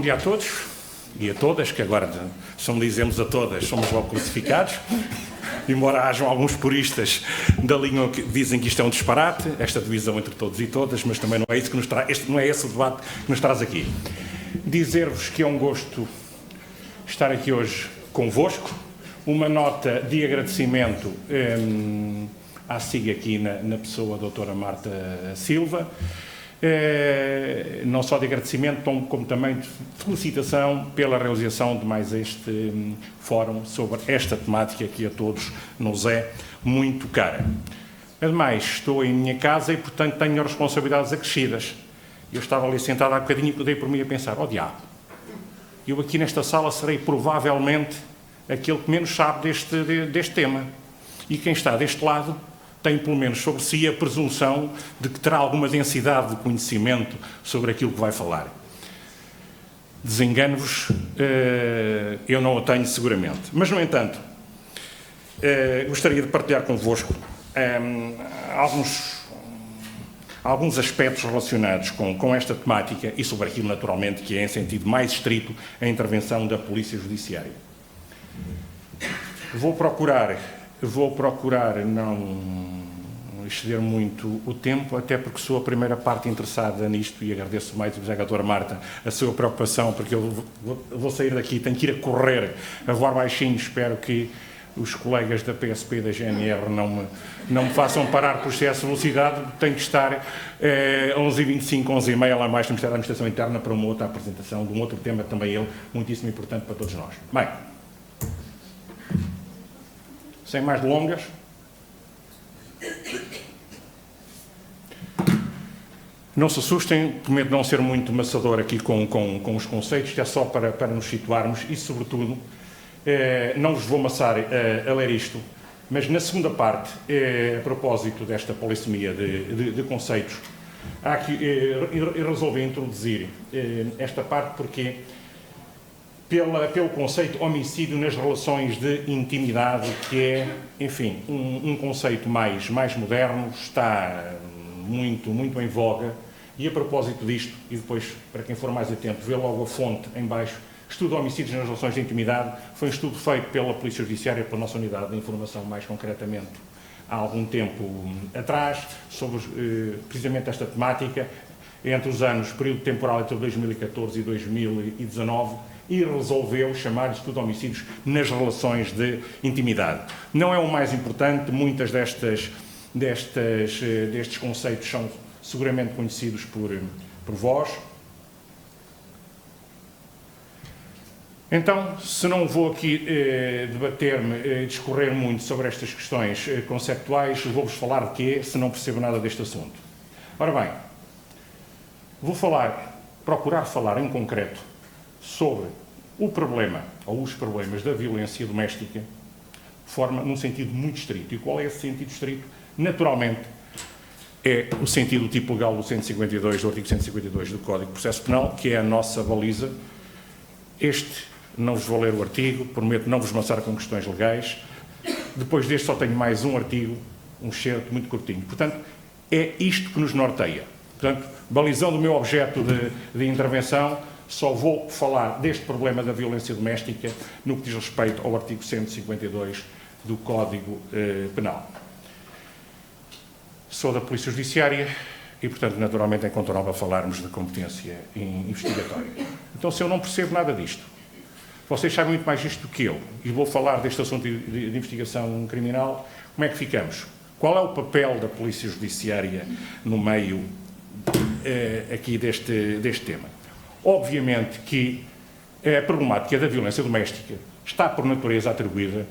Bom dia a todos e a todas, que agora, se não dizemos a todas, somos logo crucificados, embora hajam alguns puristas da língua que dizem que isto é um disparate, esta divisão entre todos e todas, mas também não é isso que nos traz, não é esse o debate que nos traz aqui. Dizer-vos que é um gosto estar aqui hoje convosco, uma nota de agradecimento à SIG aqui na pessoa da doutora Marta Silva, não só de agradecimento, como também de felicitação pela realização de mais este fórum sobre esta temática que a todos nos é muito cara. Ademais, estou em minha casa e, portanto, tenho responsabilidades acrescidas. Eu estava ali sentado há bocadinho e dei por mim a pensar, ó diabo, eu aqui nesta sala serei provavelmente aquele que menos sabe deste tema. E quem está deste lado tem, pelo menos sobre si, a presunção de que terá alguma densidade de conhecimento sobre aquilo que vai falar. Desengano-vos, eu não o tenho seguramente. Mas, no entanto, gostaria de partilhar convosco alguns aspectos relacionados com esta temática e sobre aquilo, naturalmente, que é, em sentido mais estrito, a intervenção da Polícia Judiciária. Vou procurar não exceder muito o tempo, até porque sou a primeira parte interessada nisto e agradeço mais a doutora Marta a sua preocupação, porque eu vou sair daqui, tenho que ir a correr, a voar baixinho, espero que os colegas da PSP e da GNR não me façam parar por excesso de velocidade, tenho que estar 11h25, 11h30 lá mais no Ministério da Administração Interna para uma outra apresentação de um outro tema, também ele, muitíssimo importante para todos nós. Bem, sem mais delongas, não se assustem, prometo não ser muito maçador aqui com os conceitos, que é só para nos situarmos e, sobretudo, não vos vou amassar a ler isto, mas na segunda parte, a propósito desta polissemia de conceitos, eu resolvi introduzir esta parte porque pelo conceito homicídio nas relações de intimidade, que é, enfim, um conceito mais moderno, está muito em voga, e a propósito disto, e depois, para quem for mais atento, vê logo a fonte em baixo, estudo de homicídios nas relações de intimidade, foi um estudo feito pela Polícia Judiciária, pela nossa unidade de informação, mais concretamente, há algum tempo atrás, sobre precisamente esta temática, entre os anos, período temporal entre 2014 e 2019, e resolveu chamar estudo de homicídios nas relações de intimidade. Não é o mais importante, muitas destes conceitos são seguramente conhecidos por vós. Então, se não vou aqui debater-me, discorrer muito sobre estas questões conceptuais, vou-vos falar de quê, se não percebo nada deste assunto. Ora bem, vou procurar falar em concreto sobre o problema, ou os problemas da violência doméstica, num sentido muito estrito. E qual é esse sentido estrito? Naturalmente, é o sentido do tipo legal do 152, do artigo 152 do Código de Processo Penal, que é a nossa baliza. Não vos vou ler o artigo, prometo não vos amassar com questões legais. Depois deste só tenho mais um artigo, um excerto muito curtinho. Portanto, é isto que nos norteia. Portanto, balizão do meu objeto de intervenção, só vou falar deste problema da violência doméstica no que diz respeito ao artigo 152 do Código Penal. Sou da Polícia Judiciária e, portanto, naturalmente, é contornável falarmos de competência investigatória. Então, se eu não percebo nada disto, vocês sabem muito mais disto do que eu, e vou falar deste assunto de investigação criminal, como é que ficamos? Qual é o papel da Polícia Judiciária no meio aqui deste tema? Obviamente que a problemática da violência doméstica está, por natureza, atribuída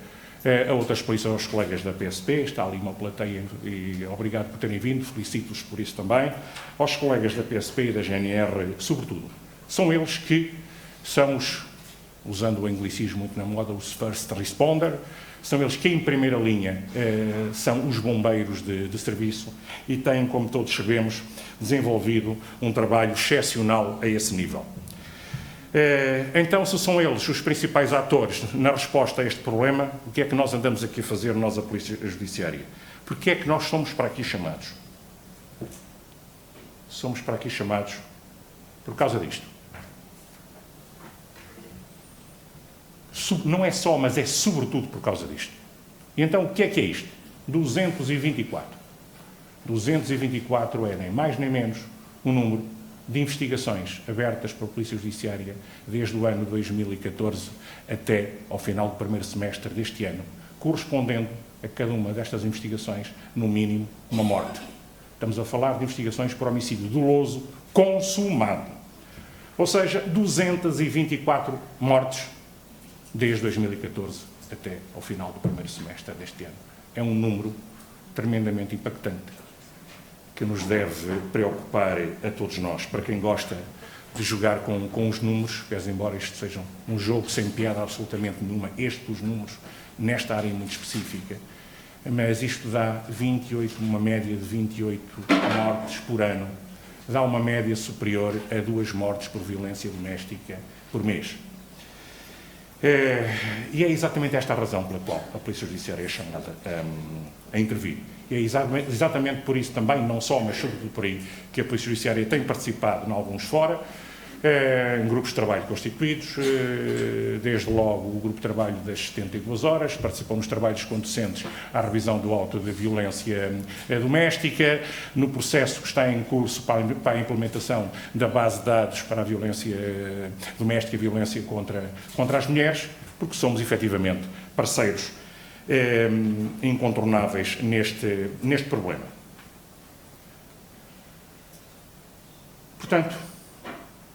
a outras polícias, aos colegas da PSP, está ali uma plateia e obrigado por terem vindo, felicito-os por isso também, aos colegas da PSP e da GNR, sobretudo. São eles que são usando o anglicismo muito na moda, os first responder, são eles que, em primeira linha, são os bombeiros de serviço e têm, como todos sabemos, desenvolvido um trabalho excepcional a esse nível. Então, se são eles os principais atores na resposta a este problema, o que é que nós andamos aqui a fazer, nós, a Polícia Judiciária? Porque é que nós somos para aqui chamados? Somos para aqui chamados por causa disto. não é só, mas é sobretudo por causa disto. E então, o que é isto? 224. 224 é nem mais nem menos o número de investigações abertas pela Polícia Judiciária desde o ano 2014 até ao final do primeiro semestre deste ano, correspondendo a cada uma destas investigações, no mínimo, uma morte. Estamos a falar de investigações por homicídio doloso consumado. Ou seja, 224 mortes desde 2014 até ao final do primeiro semestre deste ano. É um número tremendamente impactante, que nos deve preocupar a todos nós. Para quem gosta de jogar com os números, pese embora isto seja um jogo sem piada absolutamente nenhuma, dos números, nesta área muito específica, mas isto dá 28, uma média de 28 mortes por ano, dá uma média superior a 2 mortes por violência doméstica por mês. E é exatamente esta a razão pela qual a Polícia Judiciária é chamada a intervir. E é exatamente por isso também, não só, mas sobretudo por aí, que a Polícia Judiciária tem participado em alguns fora, em grupos de trabalho constituídos, desde logo o grupo de trabalho das 72 horas, participou nos trabalhos conducentes à revisão do auto de violência doméstica, no processo que está em curso para a implementação da base de dados para a violência doméstica e violência contra as mulheres, porque somos efetivamente parceiros incontornáveis neste problema. Portanto,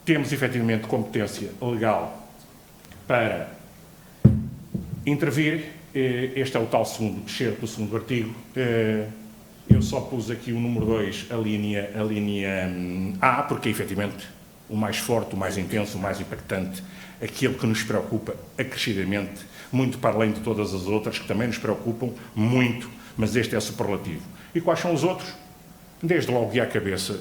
temos efetivamente competência legal para intervir. Este é o tal segundo excerto do segundo artigo. Eu só pus aqui o número 2, a linha A, porque é efetivamente o mais forte, o mais intenso, o mais impactante, aquilo que nos preocupa acrescidamente, muito para além de todas as outras, que também nos preocupam muito, mas este é superlativo. E quais são os outros? Desde logo e à cabeça,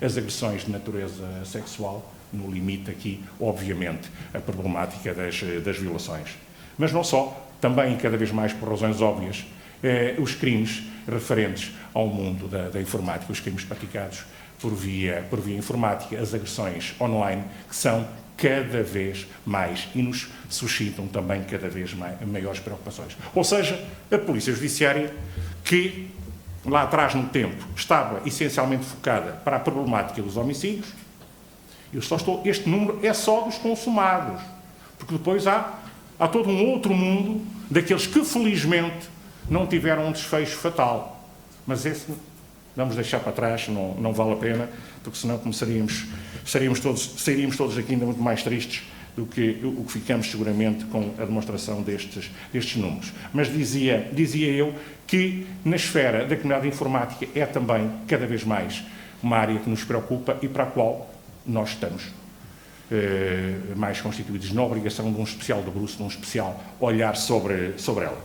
as agressões de natureza sexual, no limite aqui, obviamente, a problemática das violações. Mas não só, também cada vez mais por razões óbvias, os crimes referentes ao mundo da informática, os crimes praticados por via informática, as agressões online, que são cada vez mais e nos suscitam também cada vez maiores preocupações. Ou seja, a Polícia Judiciária, que lá atrás no tempo estava essencialmente focada para a problemática dos homicídios, este número é só dos consumados, porque depois há todo um outro mundo daqueles que felizmente não tiveram um desfecho fatal. Mas esse vamos deixar para trás, não vale a pena, porque senão sairíamos todos aqui ainda muito mais tristes do que o que ficamos seguramente com a demonstração destes números. Mas dizia eu que na esfera da comunidade informática é também cada vez mais uma área que nos preocupa e para a qual nós estamos mais constituídos na obrigação de um especial debruço, de um especial olhar sobre ela.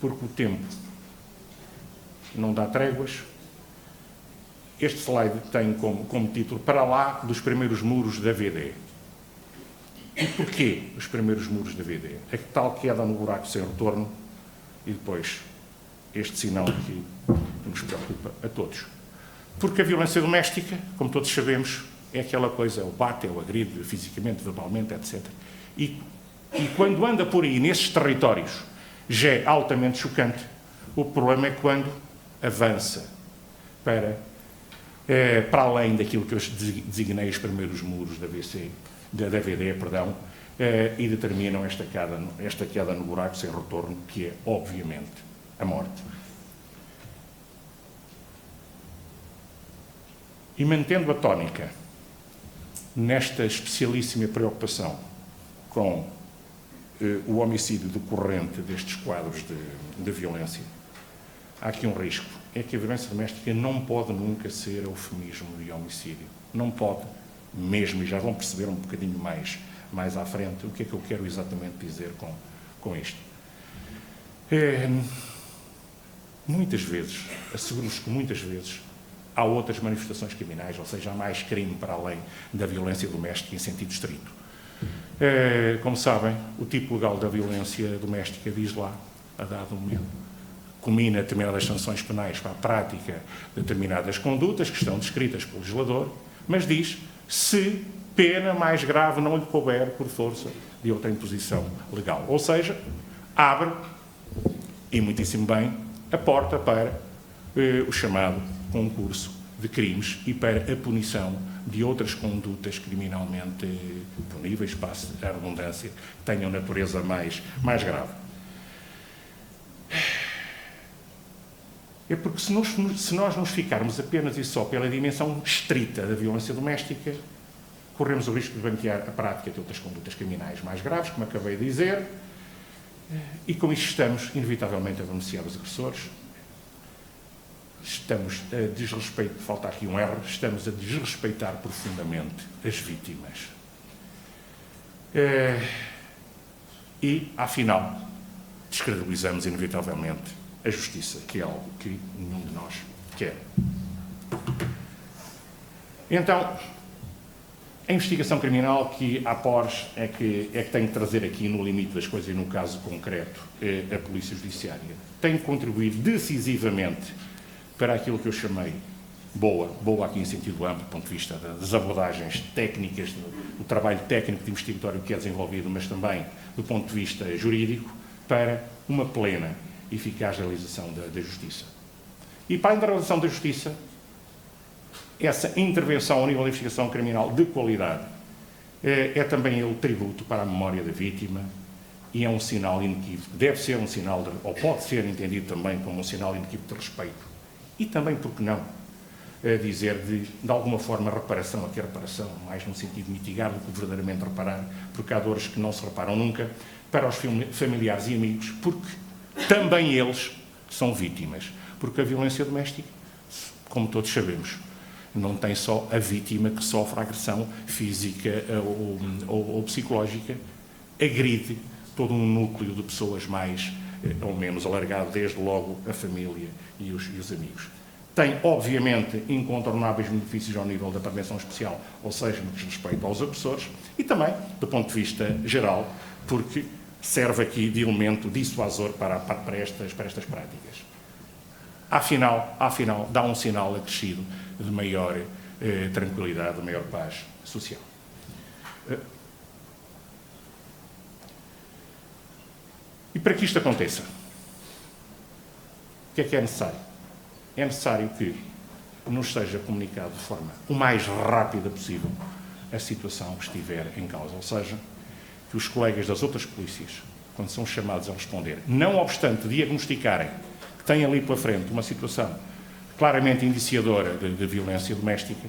Porque o tempo não dá tréguas. Este slide tem como título "Para lá dos primeiros muros da VD". E porquê os primeiros muros da VD? A tal queda no buraco sem retorno e depois este sinal que nos preocupa a todos. Porque a violência doméstica, como todos sabemos, é aquela coisa, o bate, o agride fisicamente, verbalmente, etc. E quando anda por aí, nesses territórios, já é altamente chocante. O problema é quando avança para além daquilo que eu designei os primeiros muros da VD, e determinam esta queda no buraco sem retorno, que é, obviamente, a morte. E mantendo a tónica nesta especialíssima preocupação com o homicídio decorrente destes quadros de violência, há aqui um risco. É que a violência doméstica não pode nunca ser eufemismo de homicídio. Não pode mesmo, e já vão perceber um bocadinho mais à frente o que é que eu quero exatamente dizer com isto. Muitas vezes, asseguro-vos que muitas vezes, há outras manifestações criminais, ou seja, há mais crime para além da violência doméstica em sentido estrito. Como sabem, o tipo legal da violência doméstica diz lá, a dado momento, culmina determinadas sanções penais para a prática de determinadas condutas que estão descritas pelo legislador, mas diz se pena mais grave não lhe couber por força de outra imposição legal. Ou seja, abre, e muitíssimo bem, a porta para o chamado concurso de crimes e para a punição de outras condutas criminalmente puníveis, passe a redundância, que tenham natureza mais grave. É porque se nós nos ficarmos apenas e só pela dimensão estrita da violência doméstica, corremos o risco de banquear a prática de outras condutas criminais mais graves, como acabei de dizer, e com isto estamos, inevitavelmente, a beneficiar os agressores. Estamos a desrespeitar, falta aqui um erro, estamos a desrespeitar profundamente as vítimas. E, afinal, descredibilizamos, inevitavelmente, a justiça, que é algo que nenhum de nós quer. Então, a investigação criminal que a PORS é que tem que trazer aqui no limite das coisas, e no caso concreto, a Polícia Judiciária, tem contribuído decisivamente para aquilo que eu chamei boa aqui em sentido amplo, do ponto de vista das abordagens técnicas, do trabalho técnico de investigatório que é desenvolvido, mas também do ponto de vista jurídico, para uma plena e eficaz realização da justiça. E para a realização da justiça, essa intervenção ao nível da investigação criminal de qualidade é também ele tributo para a memória da vítima e é um sinal inequívoco, deve ser um sinal, ou pode ser entendido também como um sinal inequívoco de respeito. E também, porque não, dizer de alguma forma reparação, aqui a reparação mais no sentido de mitigar do que verdadeiramente reparar, porque há dores que não se reparam nunca, para os familiares e amigos, porque também eles são vítimas. Porque a violência doméstica, como todos sabemos, não tem só a vítima que sofre a agressão física ou psicológica, agride todo um núcleo de pessoas mais ou menos alargado, desde logo a família e os amigos. Tem, obviamente, incontornáveis benefícios ao nível da prevenção especial, ou seja, no que diz respeito aos agressores, e também, do ponto de vista geral, porque serve aqui de elemento dissuasor para estas práticas. Afinal, dá um sinal acrescido de maior tranquilidade, de maior paz social. E para que isto aconteça, o que é necessário? É necessário que nos seja comunicado de forma o mais rápida possível a situação que estiver em causa, ou seja, que os colegas das outras polícias, quando são chamados a responder, não obstante diagnosticarem que têm ali pela frente uma situação claramente indiciadora de violência doméstica,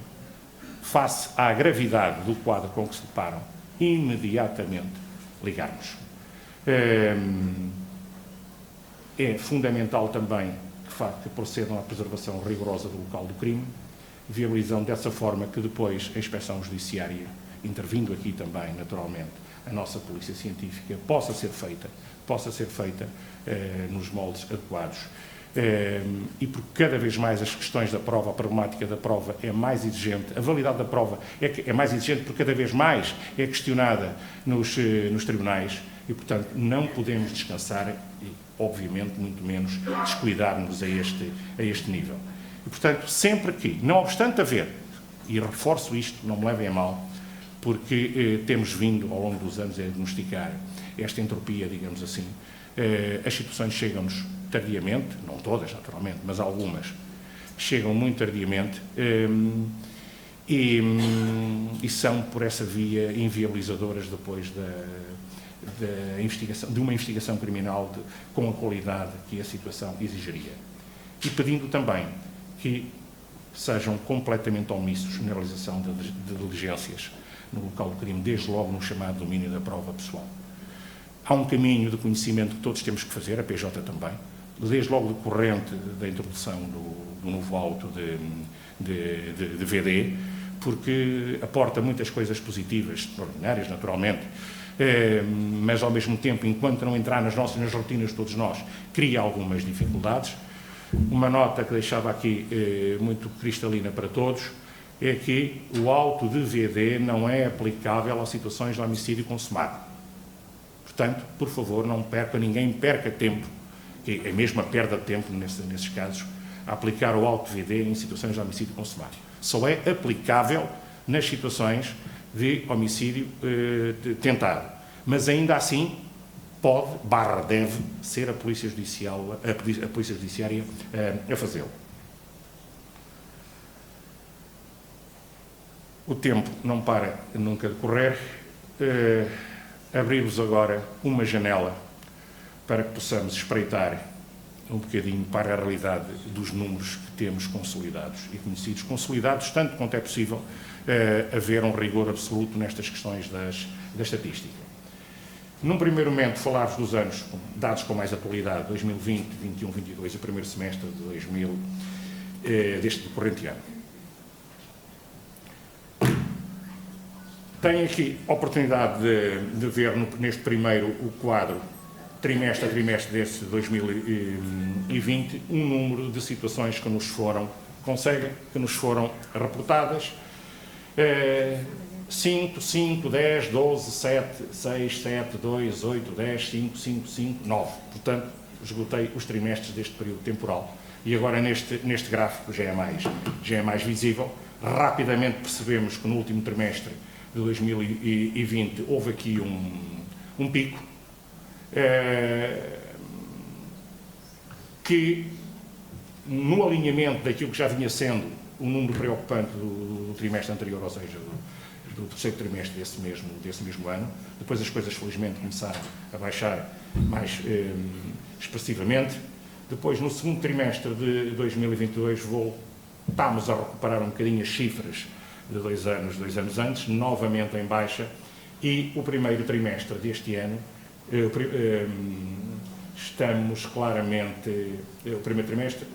face à gravidade do quadro com que se deparam, imediatamente ligarmos. É fundamental também que procedam à preservação rigorosa do local do crime, viabilizando dessa forma que depois a inspeção judiciária, intervindo aqui também, naturalmente, a nossa polícia científica, possa ser feita nos moldes adequados. E porque cada vez mais as questões da prova, a problemática da prova é mais exigente, a validade da prova é mais exigente porque cada vez mais é questionada nos tribunais e, portanto, não podemos descansar e, obviamente, muito menos descuidar-nos a este nível. E, portanto, sempre que, não obstante haver, e reforço isto, não me levem a mal, porque temos vindo, ao longo dos anos, a diagnosticar esta entropia, digamos assim, as situações chegam-nos tardiamente, não todas, naturalmente, mas algumas chegam muito tardiamente e são, por essa via, inviabilizadoras depois de uma investigação criminal com a qualidade que a situação exigiria. E pedindo também que sejam completamente omissos na realização de diligências no local do crime, desde logo no chamado domínio da prova pessoal. Há um caminho de conhecimento que todos temos que fazer, a PJ também, desde logo decorrente da introdução do novo auto de VD, porque aporta muitas coisas positivas, extraordinárias, naturalmente, mas ao mesmo tempo, enquanto não entrar nas rotinas de todos nós, cria algumas dificuldades. Uma nota que deixava aqui muito cristalina para todos é que o auto de VD não é aplicável a situações de homicídio consumado. Portanto, por favor, ninguém perca tempo, que é mesmo a perda de tempo nesses casos, a aplicar o auto de VD em situações de homicídio consumado. Só é aplicável nas situações de homicídio tentado. Mas ainda assim deve ser a Polícia Judiciária a fazê-lo. O tempo não para nunca de correr. Abrimos agora uma janela para que possamos espreitar um bocadinho para a realidade dos números que temos consolidados e conhecidos. Consolidados tanto quanto é possível haver um rigor absoluto nestas questões da estatística. Num primeiro momento, falar-vos dos anos, dados com mais atualidade, 2020, 21, 22 e o primeiro semestre de deste corrente ano. Tenho aqui a oportunidade de ver neste primeiro o quadro, trimestre a trimestre desse 2020, um número de situações que nos foram reportadas. 5, 5, 10, 12, 7, 6, 7, 2, 8, 10, 5, 5, 5, 9. Portanto, esgotei os trimestres deste período temporal. E agora neste gráfico já é mais visível. Rapidamente percebemos que no último trimestre de 2020 houve aqui um pico que, no alinhamento daquilo que já vinha sendo o número preocupante do trimestre anterior, ou seja, do terceiro trimestre desse mesmo ano, depois as coisas felizmente começaram a baixar mais expressivamente. Depois, no segundo trimestre de 2022, voltámos a recuperar um bocadinho as cifras de 2 anos antes, novamente em baixa, e o primeiro trimestre deste ano, estamos claramente, o primeiro trimestre,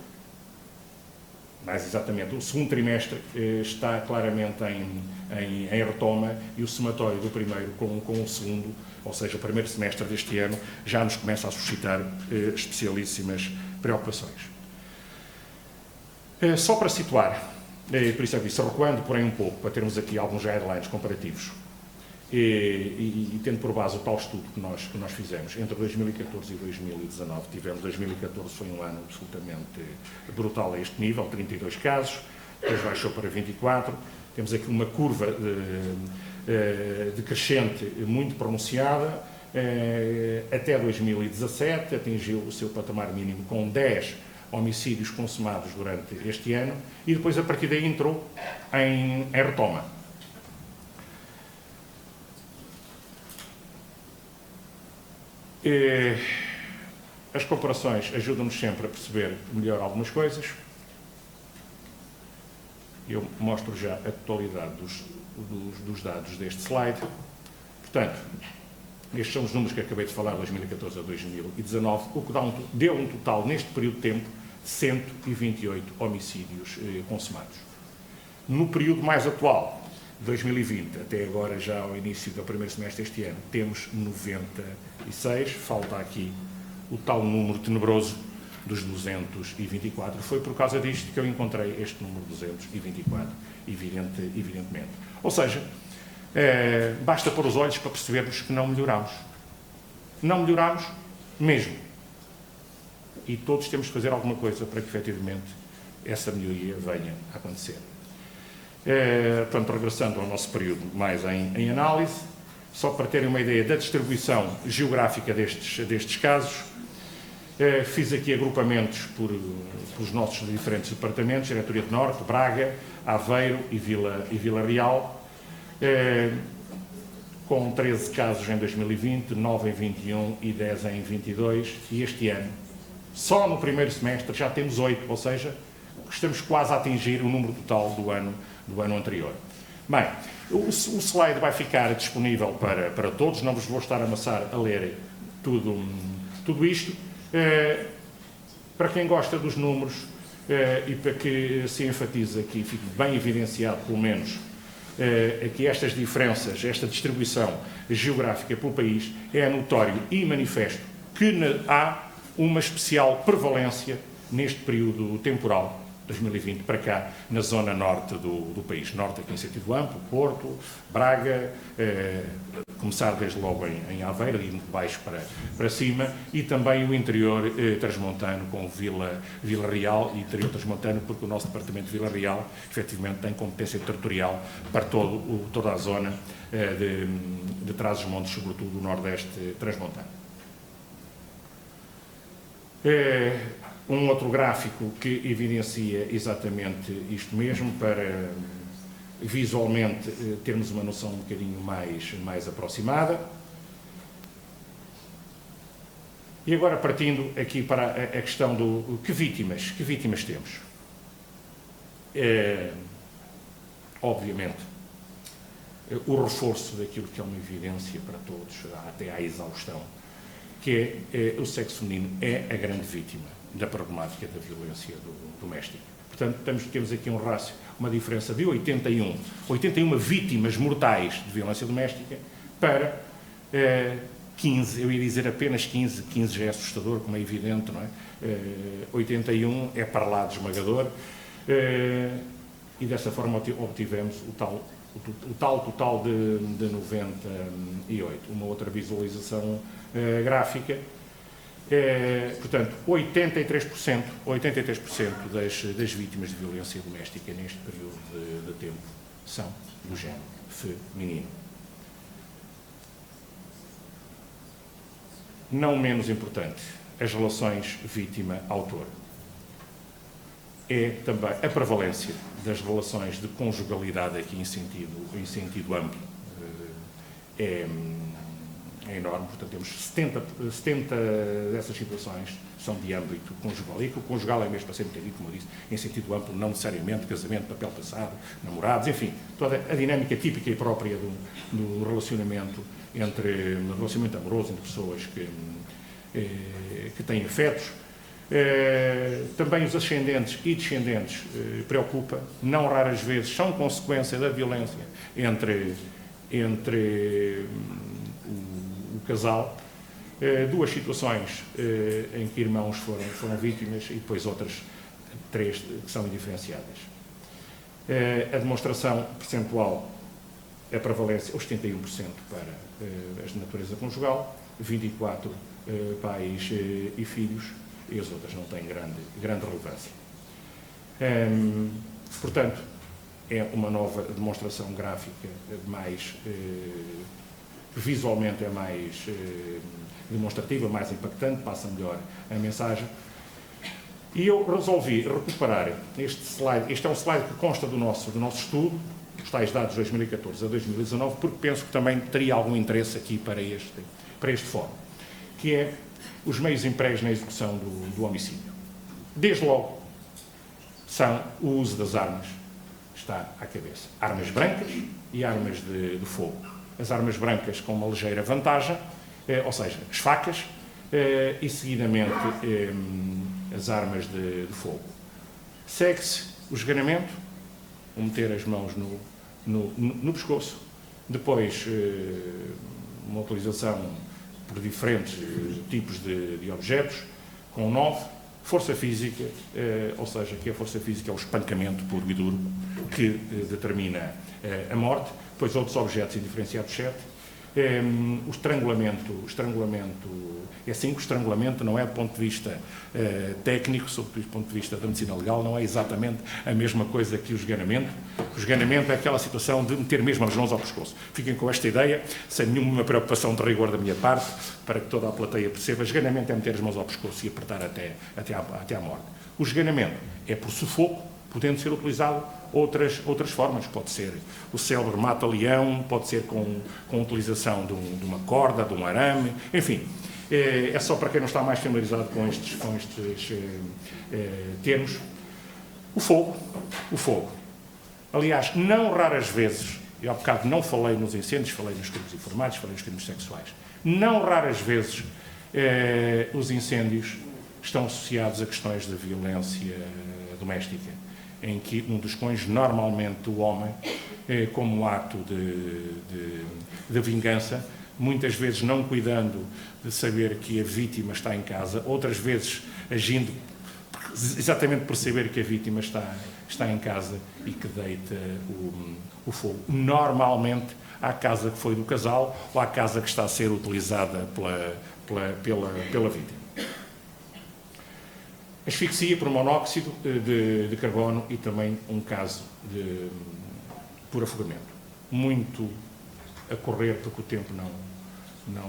mais exatamente, o segundo trimestre está claramente em retoma, e o somatório do primeiro com o segundo, ou seja, o primeiro semestre deste ano, já nos começa a suscitar especialíssimas preocupações. Só para situar, por isso é que disse, recuando porém um pouco, para termos aqui alguns guidelines comparativos, e tendo por base o tal estudo que nós fizemos, entre 2014 e 2019, 2014 foi um ano absolutamente brutal a este nível, 32 casos, depois baixou para 24, temos aqui uma curva decrescente muito pronunciada, até 2017 atingiu o seu patamar mínimo com 10 homicídios consumados durante este ano, e depois a partir daí entrou em retoma. As comparações ajudam-nos sempre a perceber melhor algumas coisas. Eu mostro já a totalidade dos dados deste slide. Portanto, estes são os números que acabei de falar, de 2014 a 2019, o que deu um total, neste período de tempo, de 128 homicídios consumados. No período mais atual, 2020, até agora já ao início do primeiro semestre deste ano, temos 96, falta aqui o tal número tenebroso dos 224. Foi por causa disto que eu encontrei este número 224, evidentemente. Ou seja, basta pôr os olhos para percebermos que não melhoramos. Não melhoramos mesmo. E todos temos que fazer alguma coisa para que, efetivamente, essa melhoria venha a acontecer. Portanto, regressando ao nosso período mais em análise, só para terem uma ideia da distribuição geográfica destes casos, fiz aqui agrupamentos pelos nossos diferentes departamentos, Diretoria de Norte, Braga, Aveiro e Vila Real, com 13 casos em 2020, 9 em 21 e 10 em 22, e este ano, só no primeiro semestre, já temos 8, ou seja, estamos quase a atingir o número total do ano anterior. Bem, o slide vai ficar disponível para todos, não vos vou estar a amassar a ler tudo isto. Para quem gosta dos números e para que se enfatize aqui, fique bem evidenciado, pelo menos, que estas diferenças, esta distribuição geográfica pelo país, é notório e manifesto que há uma especial prevalência neste período temporal, 2020 para cá, na zona norte do país. Norte aqui em sentido amplo, Porto, Braga, começar desde logo em Aveiro, indo de baixo para cima, e também o interior transmontano, com Vila Real e interior transmontano, porque o nosso departamento de Vila Real, efetivamente, tem competência territorial para toda a zona de Trás-os-Montes, sobretudo o Nordeste transmontano. Um outro gráfico que evidencia exatamente isto mesmo, para visualmente termos uma noção um bocadinho mais aproximada. E agora, partindo aqui para a questão do que vítimas temos. Obviamente, o reforço daquilo que é uma evidência para todos, até à exaustão, que é o sexo feminino é a grande vítima da problemática da violência doméstica. Portanto, temos aqui um rácio, uma diferença de 81 vítimas mortais de violência doméstica para 15, eu ia dizer apenas 15 já é assustador, como é evidente, não é? 81 é para lá de esmagador, e dessa forma obtivemos o tal total de 98. Uma outra visualização gráfica. Portanto, 83% das vítimas de violência doméstica neste período de tempo são do género feminino. Não menos importante, as relações vítima-autor. É também a prevalência das relações de conjugalidade aqui em sentido amplo. É enorme, portanto temos 70 dessas situações são de âmbito conjugal, e que o conjugal é mesmo para ser entendido, como eu disse, em sentido amplo, não necessariamente casamento, papel passado, namorados, enfim, toda a dinâmica típica e própria do relacionamento relacionamento amoroso entre pessoas que têm afetos. Também os ascendentes e descendentes preocupa, não raras vezes são consequência da violência entre o casal. Duas situações em que irmãos foram vítimas e depois outras 3 que são indiferenciadas. A demonstração percentual, a prevalência, os 71% para as de natureza conjugal, 24 pais e filhos, e as outras não têm grande relevância. Portanto, é uma nova demonstração gráfica visualmente é mais demonstrativa, mais impactante, passa melhor a mensagem. E eu resolvi recuperar este slide. Este é um slide que consta do nosso estudo, os tais dados de 2014 a 2019, porque penso que também teria algum interesse aqui para este fórum, que é os meios empregos na execução do homicídio. Desde logo, são o uso das armas, está à cabeça. Armas brancas e armas de fogo. As armas brancas com uma ligeira vantagem, ou seja, as facas, e seguidamente as armas de fogo. Segue-se o esganamento, meter as mãos no pescoço, depois uma utilização por diferentes tipos de objetos, com 9, força física, ou seja, que a força física é o espancamento puro e duro que determina a morte, depois outros objetos indiferenciados 7, o estrangulamento é assim que o estrangulamento não é do ponto de vista técnico, sob o ponto de vista da medicina legal, não é exatamente a mesma coisa que o esganamento. O esganamento é aquela situação de meter mesmo as mãos ao pescoço. Fiquem com esta ideia, sem nenhuma preocupação de rigor da minha parte, para que toda a plateia perceba. O esganamento é meter as mãos ao pescoço e apertar até à morte. O esganamento é por sufoco, podendo ser utilizado outras formas. Pode ser o célebre mata-leão, pode ser com a utilização de uma corda, de um arame, enfim. É só para quem não está mais familiarizado com estes termos. O fogo. Aliás, não raras vezes, eu há bocado não falei nos incêndios, falei nos crimes informáticos, falei nos crimes sexuais, não raras vezes os incêndios estão associados a questões de violência doméstica, em que um dos cônjuges, normalmente o homem, como ato de vingança, muitas vezes não cuidando de saber que a vítima está em casa, outras vezes agindo exatamente por saber que a vítima está está em casa e que deita o fogo. Normalmente à casa que foi do casal ou à casa que está a ser utilizada pela vítima. Asfixia por monóxido de carbono e também um caso por afogamento. Muito a correr porque o tempo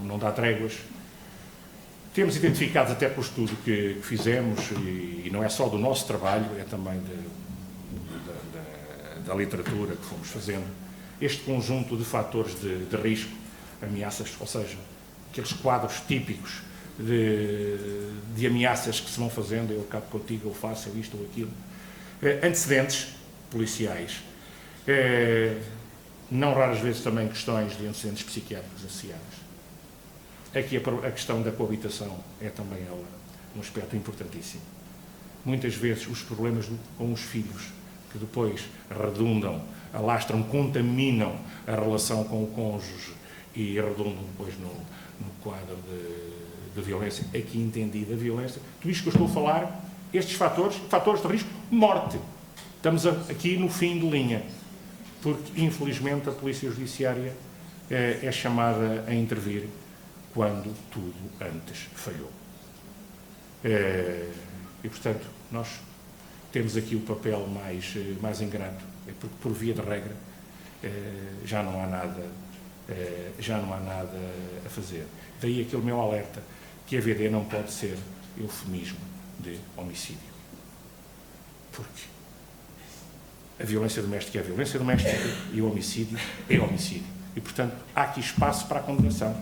não dá tréguas. Temos identificado até pelo estudo que fizemos, e não é só do nosso trabalho, é também da literatura que fomos fazendo, este conjunto de fatores de risco, ameaças, ou seja, aqueles quadros típicos de ameaças que se vão fazendo, eu acabo contigo, eu faço isto ou aquilo, antecedentes policiais, não raras vezes também questões de antecedentes psiquiátricos associados. Aqui a questão da coabitação é também ela um aspecto importantíssimo. Muitas vezes os problemas com os filhos, que depois redundam, alastram, contaminam a relação com o cônjuge e redundam depois no quadro de violência, aqui entendida a violência. Tudo isto que eu estou a falar, estes fatores de risco, morte. Estamos aqui no fim de linha, porque infelizmente a Polícia Judiciária é chamada a intervir quando tudo antes falhou. E, portanto, nós temos aqui o papel mais ingrato, porque, por via de regra, já não há nada a fazer. Daí aquele meu alerta, que a VD não pode ser eufemismo de homicídio. Porque a violência doméstica é a violência doméstica e o homicídio é homicídio. E, portanto, há aqui espaço para a condenação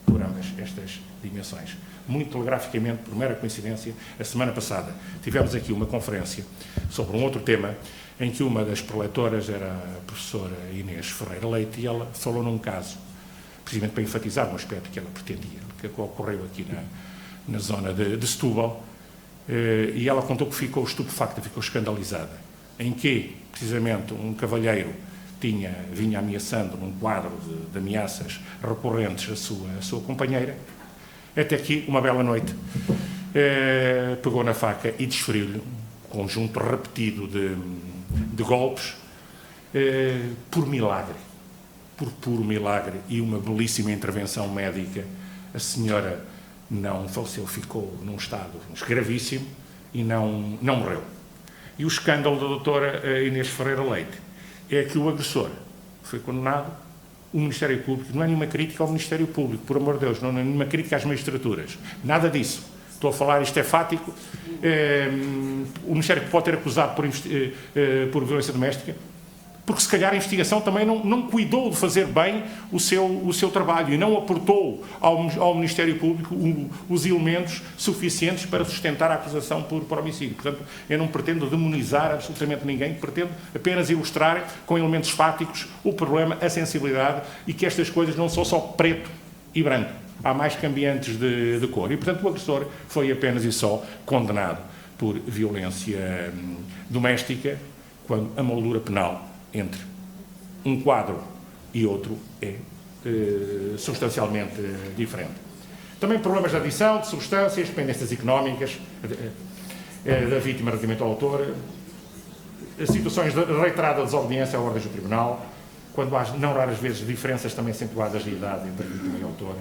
por ambas estas dimensões. Muito telegraficamente, por mera coincidência, a semana passada tivemos aqui uma conferência sobre um outro tema em que uma das preletoras era a professora Inês Ferreira Leite e ela falou num caso, precisamente para enfatizar um aspecto que ela pretendia, que ocorreu aqui na zona de Setúbal, e ela contou que ficou estupefacta, ficou escandalizada, em que, precisamente, um cavalheiro vinha ameaçando num quadro de ameaças recorrentes a sua companheira, até que, uma bela noite, pegou na faca e desferiu-lhe um conjunto repetido de golpes, por milagre, por puro milagre e uma belíssima intervenção médica, a senhora não faleceu, ficou num estado gravíssimo e não morreu. E o escândalo da doutora Inês Ferreira Leite é que o agressor foi condenado, o Ministério Público, não é nenhuma crítica ao Ministério Público, por amor de Deus, não é nenhuma crítica às magistraturas, nada disso. Estou a falar, isto é fático, o Ministério pode ter acusado por violência doméstica, porque se calhar a investigação também não cuidou de fazer bem o seu trabalho e não aportou ao Ministério Público os elementos suficientes para sustentar a acusação por homicídio. Portanto, eu não pretendo demonizar absolutamente ninguém, pretendo apenas ilustrar com elementos fáticos o problema, a sensibilidade e que estas coisas não são só preto e branco. Há mais cambiantes de cor. E, portanto, o agressor foi apenas e só condenado por violência doméstica, quando a moldura penal entre um quadro e outro é substancialmente diferente. Também problemas de adição, de substâncias, dependências económicas da vítima relativamente ao autor, situações de reiterada desobediência a ordens do tribunal, quando há, não raras vezes, diferenças também acentuadas de idade entre a vítima e o autor.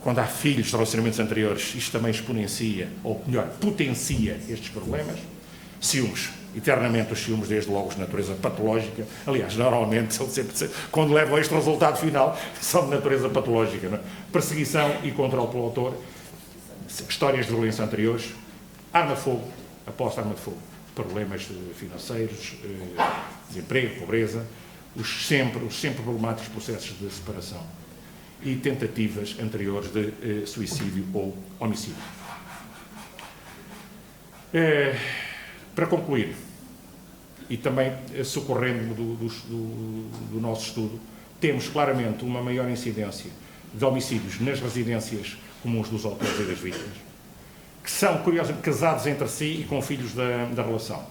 Quando há filhos de relacionamentos anteriores, isto também exponencia, ou melhor, potencia estes problemas. Ciúmes. Eternamente os ciúmes, desde logo, de natureza patológica. Aliás, normalmente, são sempre, quando levam a este resultado final, são de natureza patológica. Não é? Perseguição e controle pelo autor. Histórias de violência anteriores. Arma de fogo, aposta arma de fogo. Problemas financeiros, desemprego, pobreza. Os sempre problemáticos processos de separação. E tentativas anteriores de suicídio ou homicídio. Para concluir, e também socorrendo do nosso estudo, temos claramente uma maior incidência de homicídios nas residências comuns dos autores e das vítimas, que são, curiosamente, casados entre si e com filhos da relação.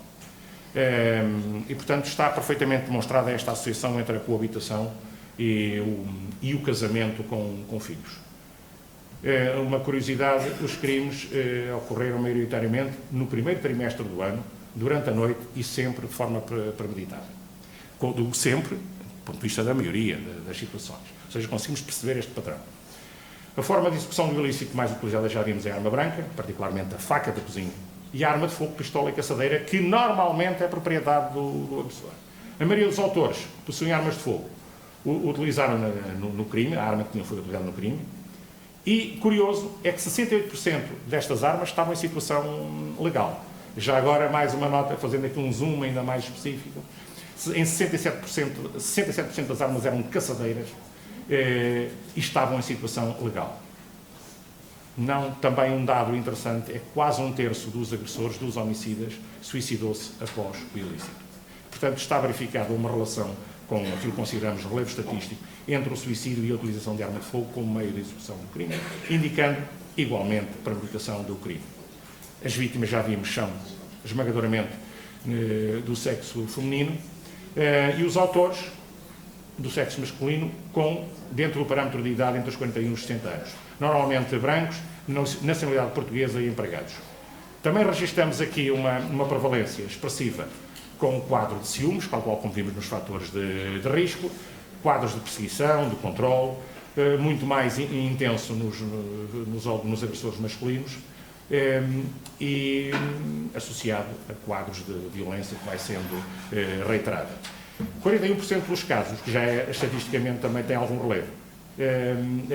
E, portanto, está perfeitamente demonstrada esta associação entre a coabitação e o casamento com filhos. Uma curiosidade, os crimes ocorreram maioritariamente no primeiro trimestre do ano, durante a noite e sempre de forma premeditada. Sempre, do ponto de vista da maioria das situações. Ou seja, conseguimos perceber este padrão. A forma de execução do ilícito mais utilizada, já vimos, é a arma branca, particularmente a faca da cozinha, e a arma de fogo, pistola e caçadeira, que normalmente é propriedade do agressor. A maioria dos autores possuem armas de fogo. Utilizaram no crime, a arma que foi utilizada no crime, e, curioso, é que 68% destas armas estavam em situação legal. Já agora, mais uma nota, fazendo aqui um zoom ainda mais específico, em 67% das armas eram caçadeiras e estavam em situação legal. Também um dado interessante é que quase um terço dos agressores, dos homicidas, suicidou-se após o ilícito. Portanto, está verificada uma relação com aquilo que consideramos relevo estatístico entre o suicídio e a utilização de arma de fogo como meio de execução do crime, indicando, igualmente, a premeditação do crime. As vítimas, já vimos, são esmagadoramente do sexo feminino e os autores do sexo masculino dentro do parâmetro de idade entre os 41 e os 60 anos. Normalmente brancos, nacionalidade portuguesa e empregados. Também registramos aqui uma prevalência expressiva com o quadro de ciúmes, tal qual como vimos nos fatores de risco, quadros de perseguição, de controle, muito mais intenso nos agressores masculinos e associado a quadros de violência que vai sendo reiterada. 41% dos casos, que já estatisticamente também tem algum relevo,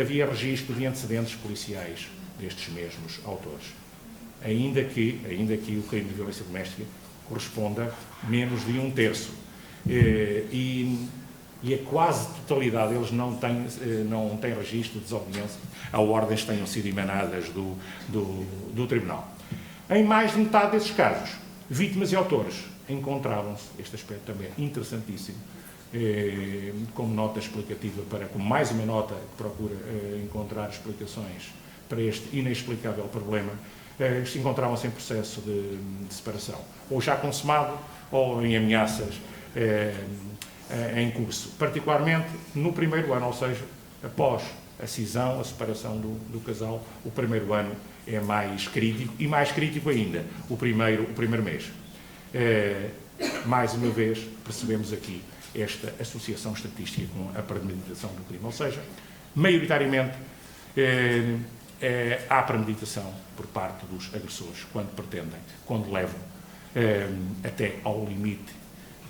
havia registro de antecedentes policiais destes mesmos autores. Ainda que o crime de violência doméstica corresponda a menos de um terço. E a quase totalidade deles não tem registro de desobediência a ordens que tenham sido emanadas do Tribunal. Em mais de metade desses casos, vítimas e autores encontravam-se, este aspecto também é interessantíssimo, como nota explicativa, como mais uma nota que procura encontrar explicações para este inexplicável problema, se encontravam-se em processo de separação, ou já consumado, ou em ameaças em curso, particularmente no primeiro ano, ou seja, após a cisão, a separação do casal, o primeiro ano é mais crítico, e mais crítico ainda, o primeiro mês. Mais uma vez, percebemos aqui esta associação estatística com a premeditação do crime, ou seja, maioritariamente há premeditação por parte dos agressores quando pretendem, quando levam até ao limite,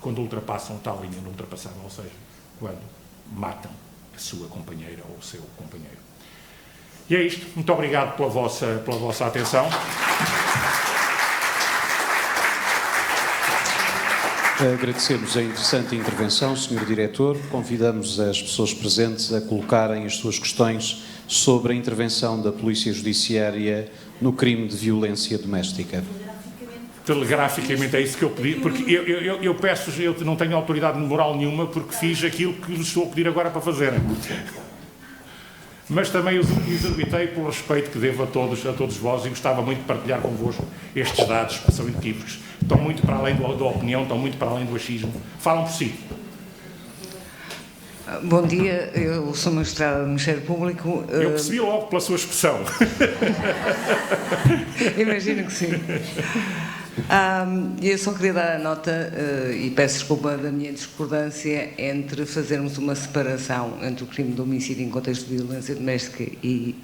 quando ultrapassam tal linha não ultrapassável, ou seja, quando matam a sua companheira ou o seu companheiro. E é isto. Muito obrigado pela vossa atenção. Agradecemos a interessante intervenção, Sr. Diretor. Convidamos as pessoas presentes a colocarem as suas questões sobre a intervenção da Polícia Judiciária no crime de violência doméstica. Telegraficamente é isso que eu pedi, porque eu peço, eu não tenho autoridade moral nenhuma porque fiz aquilo que lhes estou a pedir agora para fazerem. Mas também os exorbitei pelo respeito que devo a todos vós e gostava muito de partilhar convosco estes dados que são inequívocos. Estão muito para além da opinião, estão muito para além do achismo. Falam por si. Bom dia, eu sou magistrada do Ministério Público. Eu percebi logo pela sua expressão. Imagino que sim. Eu só queria dar a nota, e peço desculpa da minha discordância, entre fazermos uma separação entre o crime de homicídio em contexto de violência doméstica e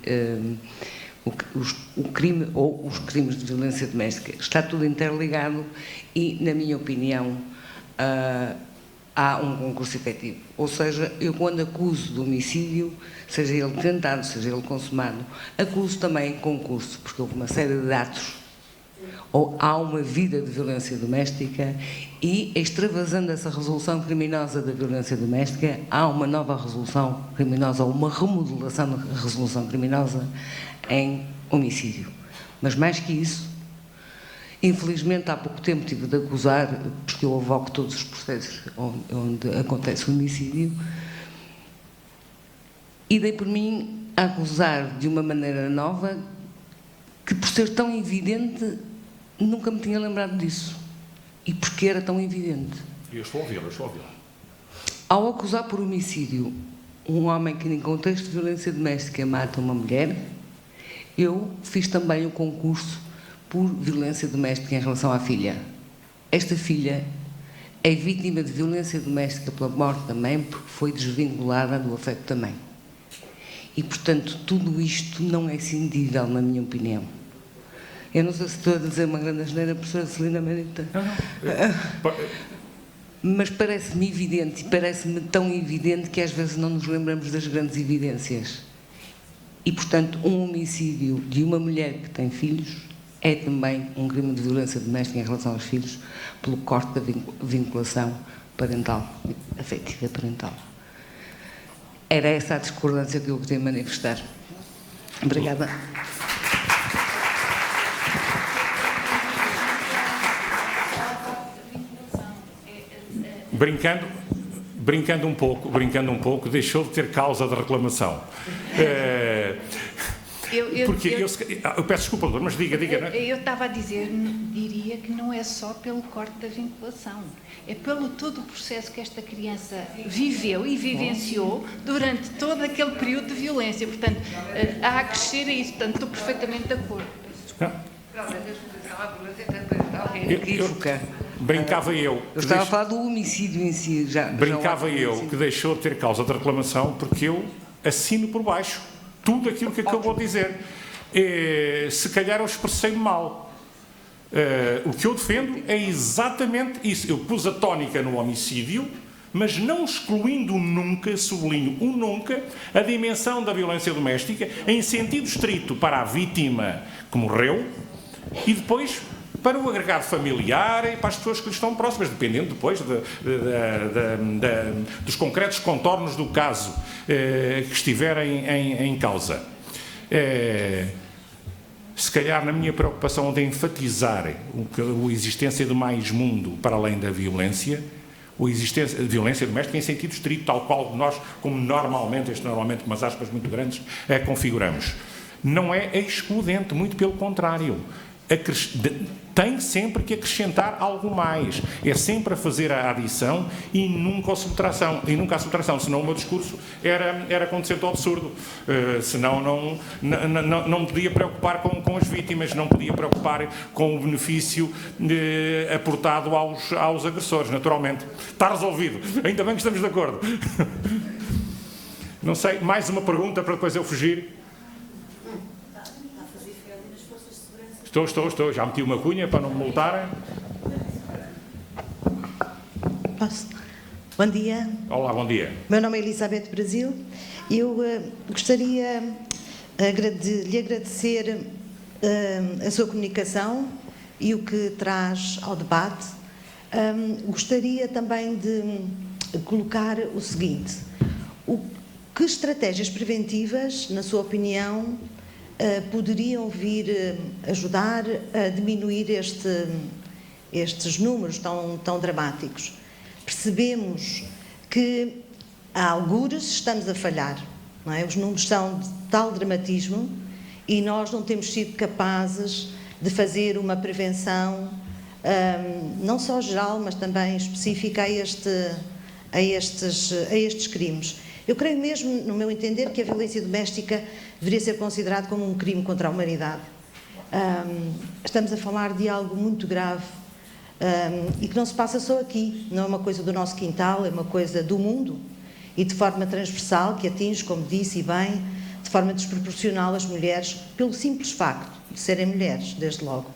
o crime ou os crimes de violência doméstica. Está tudo interligado e, na minha opinião, há um concurso efetivo. Ou seja, eu quando acuso de homicídio, seja ele tentado, seja ele consumado, acuso também concurso, porque houve uma série de atos, ou há uma vida de violência doméstica e, extravasando essa resolução criminosa da violência doméstica, há uma nova resolução criminosa ou uma remodelação da resolução criminosa em homicídio. Mas mais que isso, infelizmente há pouco tempo tive de acusar, porque eu avoco todos os processos onde acontece o homicídio, e dei por mim a acusar de uma maneira nova que, por ser tão evidente, nunca me tinha lembrado disso. E porque era tão evidente. Eu estou a ouvi-la. Ao acusar por homicídio um homem que, em contexto de violência doméstica, mata uma mulher, eu fiz também o concurso por violência doméstica em relação à filha. Esta filha é vítima de violência doméstica pela morte da mãe porque foi desvinculada do afeto da mãe. E, portanto, tudo isto não é cindível, na minha opinião. Eu não sei se estou a dizer uma grande asneira, professora Celina Marita. Mas parece-me evidente, e parece-me tão evidente que às vezes não nos lembramos das grandes evidências. E, portanto, um homicídio de uma mulher que tem filhos é também um crime de violência doméstica em relação aos filhos pelo corte da vinculação parental, afetiva parental. Era essa a discordância que eu queria manifestar. Obrigada. Brincando um pouco, deixou de ter causa de reclamação. Eu peço desculpa, doutor, mas diga. Eu estava a dizer, diria que não é só pelo corte da vinculação, é pelo todo o processo que esta criança viveu e vivenciou durante todo aquele período de violência. Portanto, há a crescer a isso. Portanto, estou perfeitamente de acordo. Brincava eu. Eu estava a falar do homicídio em si. Brincava eu que deixou de ter causa de reclamação porque eu assino por baixo tudo aquilo que acabou de dizer. Se calhar eu expressei-me mal. O que eu defendo é exatamente isso. Eu pus a tónica no homicídio, mas não excluindo nunca, sublinho o nunca, a dimensão da violência doméstica em sentido estrito para a vítima que morreu e depois para o agregado familiar e para as pessoas que lhe estão próximas, dependendo depois dos concretos contornos do caso que estiverem em causa. Se calhar na minha preocupação de enfatizar a existência de mais mundo para além da violência, a existência de violência doméstica em sentido estrito, tal qual nós, como normalmente, com umas aspas muito grandes, a configuramos. Não é excludente, muito pelo contrário. Tem sempre que acrescentar algo mais. É sempre a fazer a adição e nunca a subtração. Senão o meu discurso era conducente ao absurdo. Senão não me podia preocupar com as vítimas, não podia preocupar com o benefício aportado aos agressores, naturalmente. Está resolvido. Ainda bem que estamos de acordo. Não sei, mais uma pergunta para depois eu fugir. Estou. Já meti uma cunha para não me multarem. Posso? Bom dia. Olá, bom dia. Meu nome é Elizabeth Brasil. Eu gostaria de lhe agradecer a sua comunicação e o que traz ao debate. Gostaria também de colocar o seguinte. Que estratégias preventivas, na sua opinião, poderiam vir ajudar a diminuir estes números tão dramáticos? Percebemos que há algures estamos a falhar, não é? Os números são de tal dramatismo e nós não temos sido capazes de fazer uma prevenção não só geral, mas também específica a estes crimes. Eu creio mesmo, no meu entender, que a violência doméstica deveria ser considerada como um crime contra a humanidade. Estamos a falar de algo muito grave e que não se passa só aqui, não é uma coisa do nosso quintal, é uma coisa do mundo e de forma transversal, que atinge, como disse e bem, de forma desproporcional as mulheres, pelo simples facto de serem mulheres, desde logo.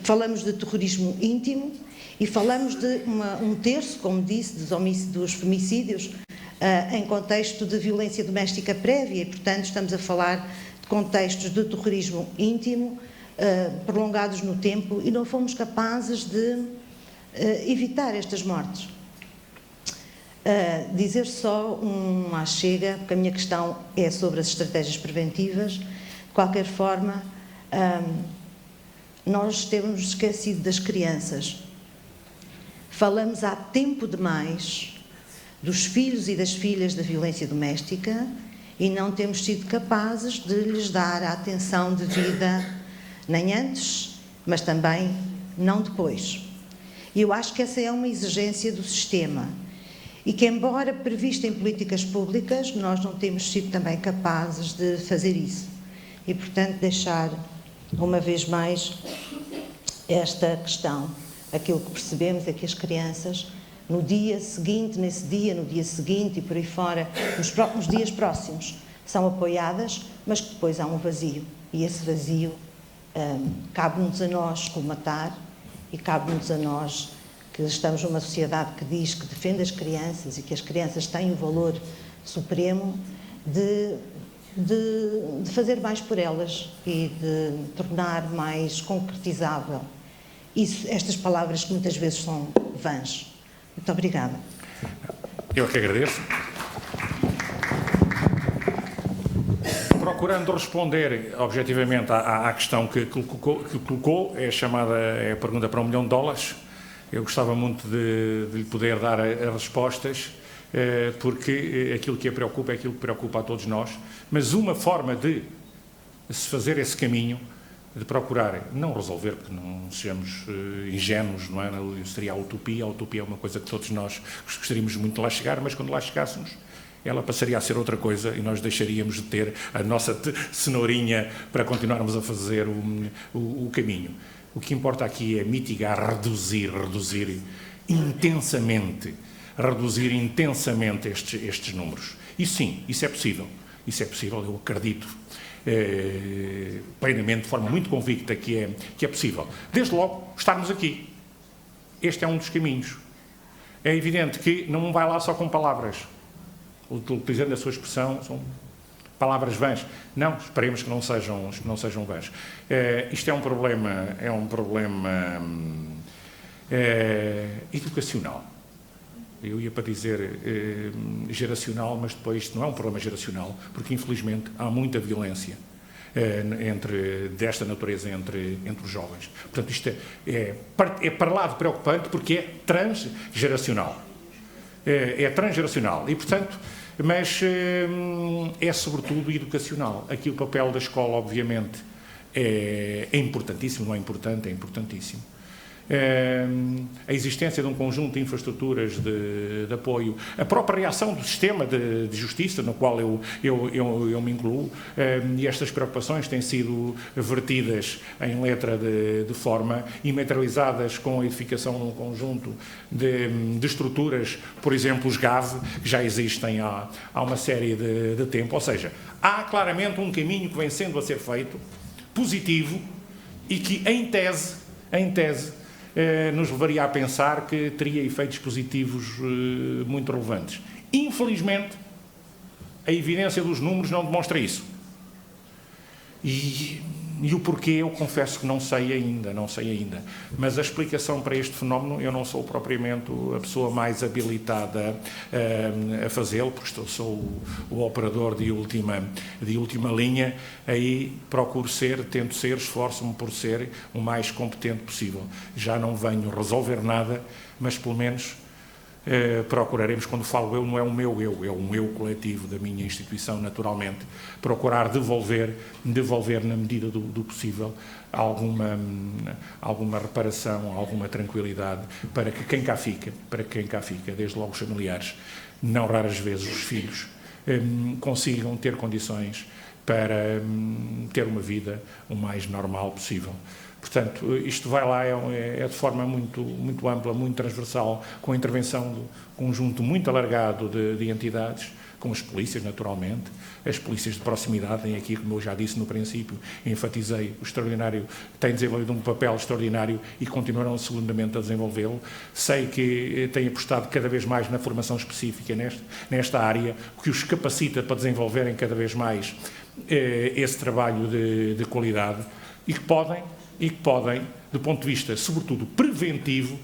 Falamos de terrorismo íntimo e falamos de um terço, como disse, dos femicídios em contexto de violência doméstica prévia e, portanto, estamos a falar de contextos de terrorismo íntimo, prolongados no tempo, e não fomos capazes de evitar estas mortes. Dizer só uma chega, porque a minha questão é sobre as estratégias preventivas. De qualquer forma, nós temos esquecido das crianças. Falamos há tempo demais dos filhos e das filhas da violência doméstica e não temos sido capazes de lhes dar a atenção devida, nem antes, mas também não depois. E eu acho que essa é uma exigência do sistema e que, embora prevista em políticas públicas, nós não temos sido também capazes de fazer isso. E, portanto, deixar uma vez mais esta questão. aquilo que percebemos é que as crianças, no dia seguinte, nesse dia, no dia seguinte e por aí fora, nos dias próximos, são apoiadas, mas que depois há um vazio. E esse vazio cabe-nos a nós colmatar e cabe-nos a nós, que estamos numa sociedade que diz que defende as crianças e que as crianças têm o valor supremo de fazer mais por elas e de tornar mais concretizável estas palavras que muitas vezes são vãs. Muito obrigada. Eu que agradeço. Procurando responder objetivamente à questão que colocou, é a pergunta para $1 milhão. Eu gostava muito de lhe poder dar as respostas, porque aquilo que a preocupa é aquilo que preocupa a todos nós, mas uma forma de se fazer esse caminho, de procurar não resolver, porque não sejamos ingênuos, não é? Seria a utopia é uma coisa que todos nós gostaríamos muito de lá chegar, mas quando lá chegássemos, ela passaria a ser outra coisa e nós deixaríamos de ter a nossa cenourinha para continuarmos a fazer o caminho. O que importa aqui é mitigar, reduzir intensamente estes números. E sim, isso é possível, eu acredito plenamente, de forma muito convicta que é possível. Desde logo, estarmos aqui. Este é um dos caminhos. É evidente que não vai lá só com palavras. Utilizando a sua expressão, são palavras vãs. Não, esperemos que não sejam vãs. Isto é um problema educacional. Eu ia para dizer geracional, mas depois isto não é um problema geracional, porque infelizmente há muita violência desta natureza entre os jovens. Portanto, isto é para lá de preocupante, porque é transgeracional. É transgeracional e, portanto, mas é sobretudo educacional. Aqui o papel da escola, obviamente, é importantíssimo, não é importante, é importantíssimo. A existência de um conjunto de infraestruturas de apoio, a própria reação do sistema de justiça, no qual eu me incluo, e estas preocupações têm sido vertidas em letra de forma e materializadas com a edificação de um conjunto de estruturas, por exemplo, os GAV, que já existem há uma série de tempo. Ou seja, há claramente um caminho que vem sendo a ser feito, positivo, e que, em tese, nos levaria a pensar que teria efeitos positivos muito relevantes. Infelizmente, a evidência dos números não demonstra isso. E o porquê, eu confesso que não sei ainda. Mas a explicação para este fenómeno, eu não sou propriamente a pessoa mais habilitada a fazê-lo, porque sou o operador de última linha, aí tento ser, esforço-me por ser o mais competente possível. Já não venho resolver nada, mas pelo menos procuraremos, quando falo eu, não é o meu eu, é um eu coletivo da minha instituição, naturalmente, procurar devolver na medida do possível alguma reparação, alguma tranquilidade para que quem cá fica, desde logo os familiares, não raras vezes os filhos, consigam ter condições para ter uma vida o mais normal possível. Portanto, isto vai lá, é de forma muito ampla, muito transversal, com a intervenção de um conjunto muito alargado de entidades, com as polícias, naturalmente, as polícias de proximidade, têm aqui, como eu já disse no princípio, enfatizei, o extraordinário, têm desenvolvido um papel extraordinário e continuarão seguramente a desenvolvê-lo. Sei que têm apostado cada vez mais na formação específica nesta área, o que os capacita para desenvolverem cada vez mais esse trabalho de qualidade e que podem, do ponto de vista, sobretudo, preventivo,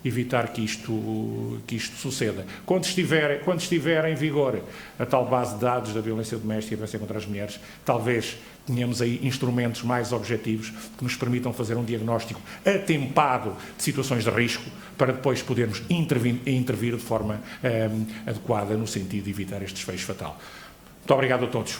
evitar que isto suceda. Quando estiver em vigor a tal base de dados da violência doméstica e a violência contra as mulheres, talvez tenhamos aí instrumentos mais objetivos que nos permitam fazer um diagnóstico atempado de situações de risco para depois podermos intervir de forma adequada no sentido de evitar este desfecho fatal. Muito obrigado a todos.